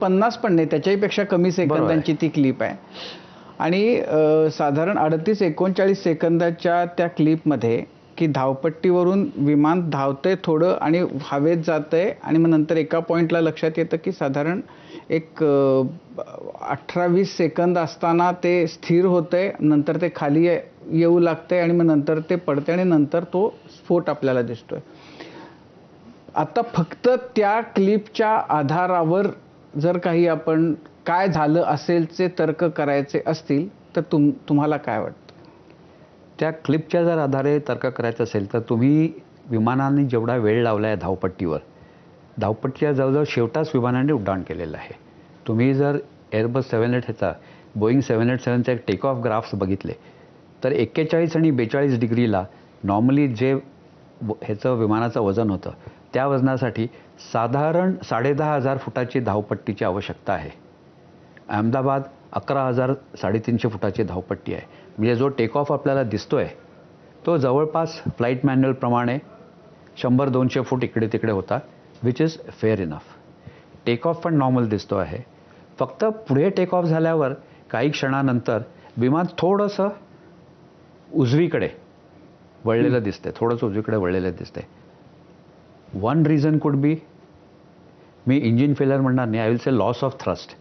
50 पण नाही, त्याच्याही कमी सेकंदांची ती क्लिप आहे. आणि साधारण 38-39 सेकंदाच्या त्या क्लिपमध्ये की धावपट्टीवरून विमान धावतंय थोडं आणि हवेत जातंय आणि मग नंतर एका पॉईंटला लक्षात येतं की साधारण एक 18-20 सेकंद असताना ते स्थिर होतंय, नंतर ते खाली येऊ लागतंय आणि मग नंतर ते पडते आणि नंतर तो स्फोट आपल्याला दिसतोय. आता फक्त त्या क्लिपच्या आधारावर जर काही आपण काय झालं असेलचे तर्क करायचे असतील तर तुम्हाला काय वाटतं? त्या क्लिपच्या जर आधारे तर्क करायचं असेल तर तुम्ही विमानाने जेवढा वेळ लावला आहे धावपट्टीच्या जवळजवळ शेवटाच विमानाने उड्डाण केलेलं आहे. तुम्ही जर एअरबस 787 ह्याचा बोईंग 787चे टेक ऑफ ग्राफ्स बघितले तर 41 आणि 42 डिग्रीला नॉर्मली जे ह्याचं विमानाचं वजन होतं त्या वजनासाठी साधारण 10,500 फुटाची धावपट्टीची आवश्यकता आहे. अहमदाबाद 11,000 350 फुटाची धावपट्टी आहे. म्हणजे जो टेक ऑफ आपल्याला दिसतोय तो जवळपास फ्लाईट मॅन्युअलप्रमाणे 100-200 फूट इकडे तिकडे होता, which is fair enough. Take off पण नॉर्मल दिसतो आहे. फक्त पुढे टेक ऑफ झाल्यावर काही क्षणानंतर विमान थोडंसं उजवीकडे वळलेलं दिसते, थोडंसं उजवीकडे वळलेलं दिसते. One reason could be, me engine failure म्हणणार नाही, I will say loss of thrust.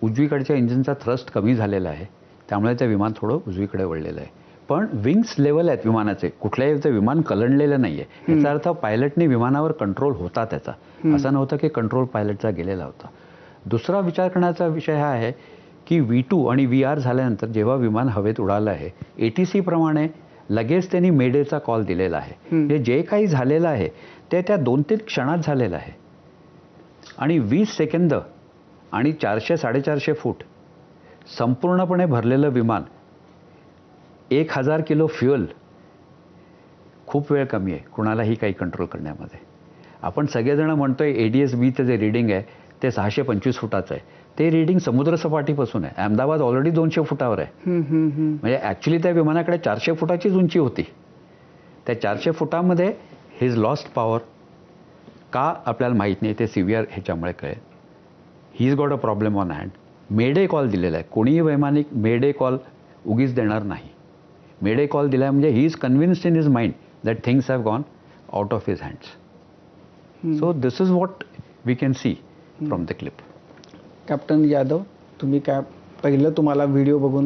उजवीकडच्या इंजिनचा थ्रस्ट कमी झालेला आहे, त्यामुळे ते विमान थोडं उजवीकडे वळलेलं आहे. पण विंग्स लेवल आहेत विमानाचे, कुठल्याही ते विमान कलंडलेलं नाही आहे. याचा अर्थ पायलटने विमानावर कंट्रोल होता त्याचा, असं नव्हतं की कंट्रोल पायलटचा गेलेला होता. दुसरा विचार करण्याचा विषय हा आहे की V2 आणि VR झाल्यानंतर जेव्हा विमान हवेत उडालं आहे, ATC प्रमाणे लगेच त्यांनी मेडेचा कॉल दिलेला आहे. जे काही झालेलं आहे ते त्या 2-3 क्षणात झालेलं आहे. आणि 20 सेकंद आणि 400-450 फूट संपूर्णपणे भरलेलं विमान, 1000 किलो फ्युएल, खूप वेळ कमी आहे कुणालाही काही कंट्रोल करण्यामध्ये. आपण सगळेजण म्हणतोय ADS-Bचं जे रिडिंग आहे ते 625 फुटाचं आहे. ते रिडिंग समुद्रसपाटीपासून आहे. अहमदाबाद ऑलरेडी 200 फुटावर आहे. म्हणजे ॲक्च्युली त्या विमानाकडे 400 फुटाचीच उंची होती. त्या 400 फुटामध्ये हिज लॉस्ट पॉवर का आपल्याला माहीत नाही, ते सिव्हिअर ह्याच्यामुळे कळेल. He is got a problem on hand. Mayday call दिलेला आहे. कोणीही वैमानिक मेडे कॉल उगीच देणार नाही. मेडे कॉल दिला म्हणजे he is convinced in his mind that things have gone out of his hands. So this is what we can see from the clip. Captain Yadav, तुम्ही काय पहिलं तुम्हाला व्हिडिओ बघून